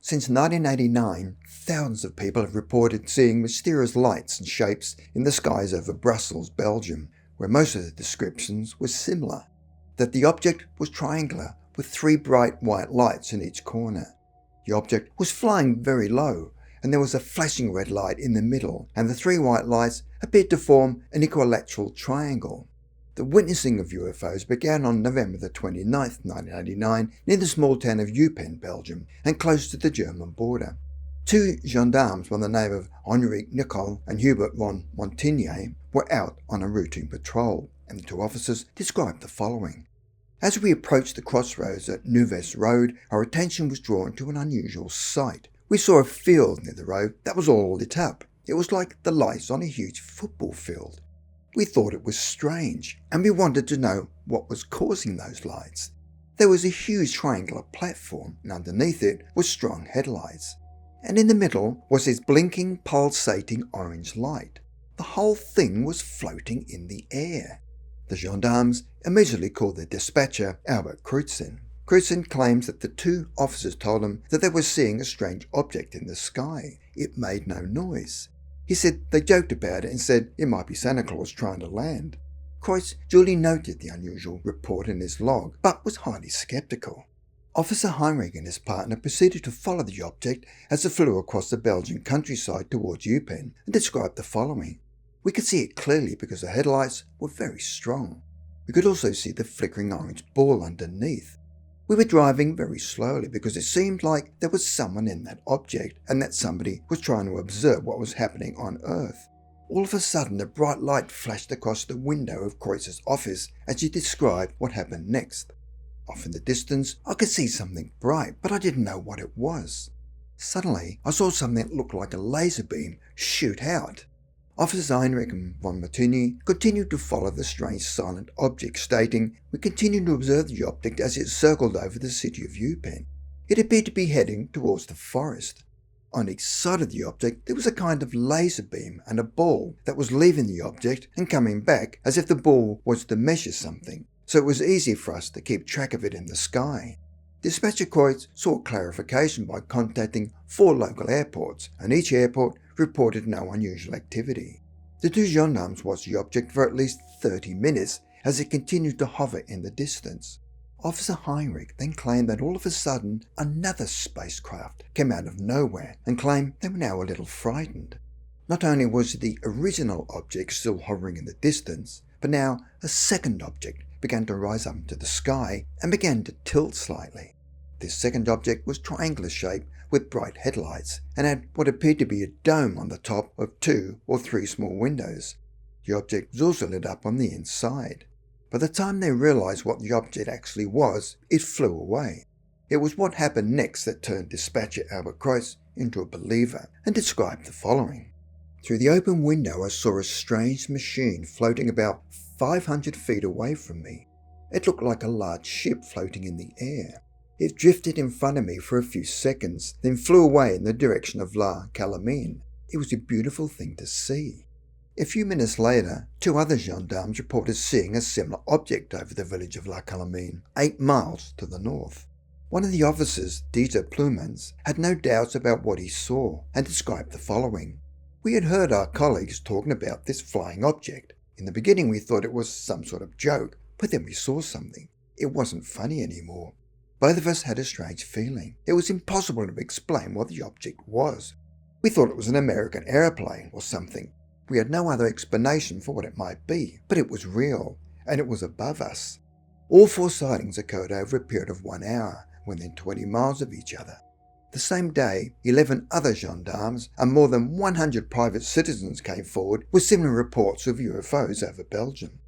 Since 1989, thousands of people have reported seeing mysterious lights and shapes in the skies over Brussels, Belgium, where most of the descriptions were similar. That the object was triangular, with 3 bright white lights in each corner. The object was flying very low, and there was a flashing red light in the middle, and the 3 white lights appeared to form an equilateral triangle. The witnessing of UFOs began on November the 29th, 1989, near the small town of Eupen, Belgium, and close to the German border. 2 gendarmes by the name of Henrique Nicol and Hubert von Montagnier were out on a routine patrol, and the 2 officers described the following. As we approached the crossroads at Neuves Road, our attention was drawn to an unusual sight. We saw a field near the road that was all lit up. It was like the lights on a huge football field. We thought it was strange, and we wanted to know what was causing those lights. There was a huge triangular platform, and underneath it were strong headlights. And in the middle was this blinking, pulsating orange light. The whole thing was floating in the air. The gendarmes immediately called their dispatcher, Albert Crutzen. Crutzen claims that the 2 officers told him that they were seeing a strange object in the sky. It made no noise. He said they joked about it and said it might be Santa Claus trying to land. Kreutz duly noted the unusual report in his log, but was highly sceptical. Officer Heinrich and his partner proceeded to follow the object as it flew across the Belgian countryside towards Eupen and described the following. We could see it clearly because the headlights were very strong. We could also see the flickering orange ball underneath. We were driving very slowly because it seemed like there was someone in that object and that somebody was trying to observe what was happening on Earth. All of a sudden, a bright light flashed across the window of Kreutz's office as he described what happened next. Off in the distance, I could see something bright, but I didn't know what it was. Suddenly, I saw something that looked like a laser beam shoot out. Officers Heinrich and von Martini continued to follow the strange silent object, stating, "We continued to observe the object as it circled over the city of Eupen. It appeared to be heading towards the forest. On each side of the object there was a kind of laser beam and a ball that was leaving the object and coming back as if the ball was to measure something, so it was easy for us to keep track of it in the sky." Dispatcher Kreutz sought clarification by contacting 4 local airports, and each airport reported no unusual activity. The 2 gendarmes watched the object for at least 30 minutes as it continued to hover in the distance. Officer Heinrich then claimed that all of a sudden another spacecraft came out of nowhere and claimed they were now a little frightened. Not only was the original object still hovering in the distance, but now a second object began to rise up into the sky and began to tilt slightly. This second object was triangular shaped with bright headlights and had what appeared to be a dome on the top of 2 or 3 small windows. The object was also lit up on the inside. By the time they realized what the object actually was, it flew away. It was what happened next that turned dispatcher Albert Kreutz into a believer and described the following. "Through the open window I saw a strange machine floating about 500 feet away from me. It looked like a large ship floating in the air. It drifted in front of me for a few seconds, then flew away in the direction of La Calamine. It was a beautiful thing to see." A few minutes later, 2 other gendarmes reported seeing a similar object over the village of La Calamine, 8 miles to the north. One of the officers, Dieter Plumans, had no doubts about what he saw and described the following. "We had heard our colleagues talking about this flying object. In the beginning we thought it was some sort of joke, but then we saw something. It wasn't funny anymore. Both of us had a strange feeling. It was impossible to explain what the object was. We thought it was an American airplane or something. We had no other explanation for what it might be, but it was real, and it was above us." All 4 sightings occurred over a period of 1 hour, within 20 miles of each other. The same day, 11 other gendarmes and more than 100 private citizens came forward with similar reports of UFOs over Belgium.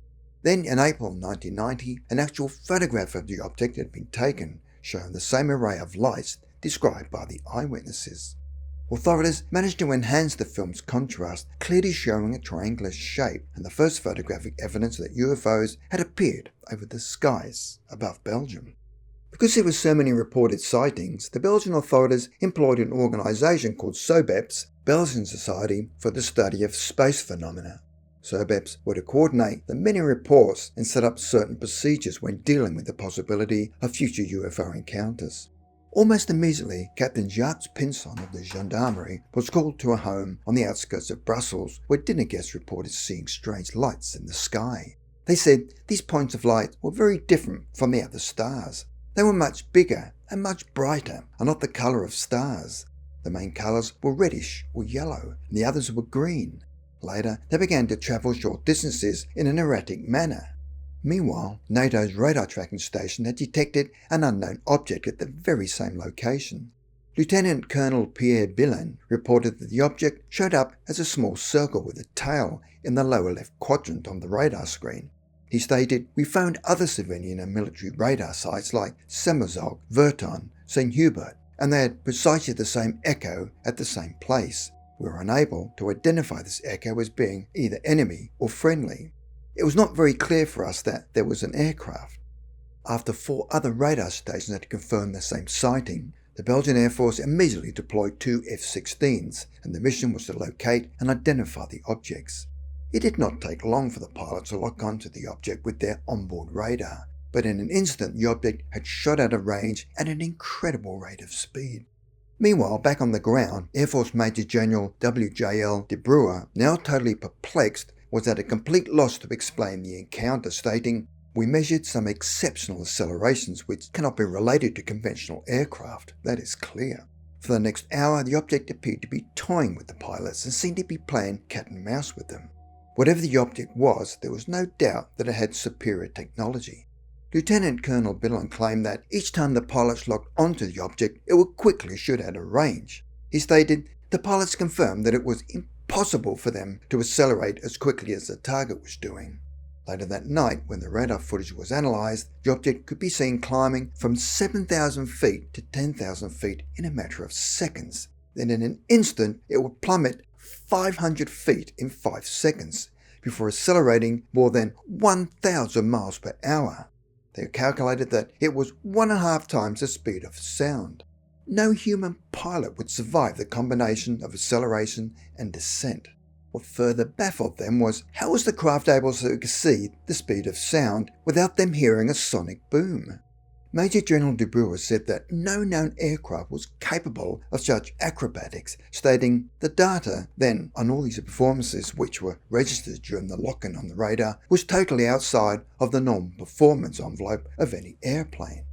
Then, in April 1990, an actual photograph of the object had been taken, showing the same array of lights described by the eyewitnesses. Authorities managed to enhance the film's contrast, clearly showing a triangular shape and the first photographic evidence that UFOs had appeared over the skies above Belgium. Because there were so many reported sightings, the Belgian authorities employed an organisation called SOBEPS, Belgian Society for the Study of Space Phenomena. SURBEPs were to coordinate the many reports and set up certain procedures when dealing with the possibility of future UFO encounters. Almost immediately, Captain Jacques Pinson of the Gendarmerie was called to a home on the outskirts of Brussels where dinner guests reported seeing strange lights in the sky. They said these points of light were very different from the other stars. They were much bigger and much brighter and not the colour of stars. The main colours were reddish or yellow, and the others were green. Later, they began to travel short distances in an erratic manner. Meanwhile, NATO's radar tracking station had detected an unknown object at the very same location. Lieutenant Colonel Pierre Billon reported that the object showed up as a small circle with a tail in the lower left quadrant on the radar screen. He stated, "We phoned other civilian and military radar sites like Semmelzog, Virton, St. Hubert, and they had precisely the same echo at the same place. We were unable to identify this echo as being either enemy or friendly. It was not very clear for us that there was an aircraft." After 4 other radar stations had confirmed the same sighting, the Belgian Air Force immediately deployed 2 F-16s, and the mission was to locate and identify the objects. It did not take long for the pilots to lock onto the object with their onboard radar, but in an instant the object had shot out of range at an incredible rate of speed. Meanwhile, back on the ground, Air Force Major General W.J.L. de Bruer, now totally perplexed, was at a complete loss to explain the encounter, stating, "We measured some exceptional accelerations which cannot be related to conventional aircraft, that is clear." For the next hour, the object appeared to be toying with the pilots and seemed to be playing cat and mouse with them. Whatever the object was, there was no doubt that it had superior technology. Lieutenant Colonel Billon claimed that each time the pilots locked onto the object, it would quickly shoot out of range. He stated, "The pilots confirmed that it was impossible for them to accelerate as quickly as the target was doing." Later that night, when the radar footage was analysed, the object could be seen climbing from 7,000 feet to 10,000 feet in a matter of seconds. Then in an instant, it would plummet 500 feet in 5 seconds, before accelerating more than 1,000 miles per hour. They calculated that it was 1.5 times the speed of sound. No human pilot would survive the combination of acceleration and descent. What further baffled them was how was the craft able to exceed the speed of sound without them hearing a sonic boom? Major General de Bruer said that no known aircraft was capable of such acrobatics, stating the data then on all these performances which were registered during the lock-in on the radar was totally outside of the normal performance envelope of any airplane.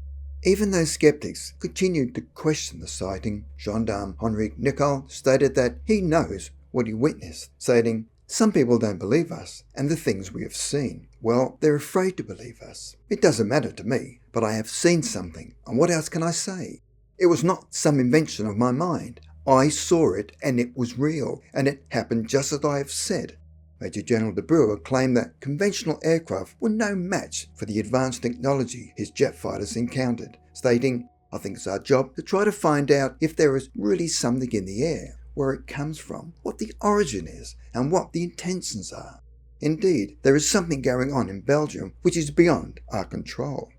Even though skeptics continued to question the sighting, Gendarme Henrique Nicole stated that he knows what he witnessed, stating, "Some people don't believe us and the things we have seen. Well, they're afraid to believe us. It doesn't matter to me, but I have seen something, and what else can I say? It was not some invention of my mind. I saw it, and it was real, and it happened just as I have said." Major General de Bruer claimed that conventional aircraft were no match for the advanced technology his jet fighters encountered, stating, "I think it's our job to try to find out if there is really something in the air, where it comes from, what the origin is, and what the intentions are. Indeed, there is something going on in Belgium which is beyond our control."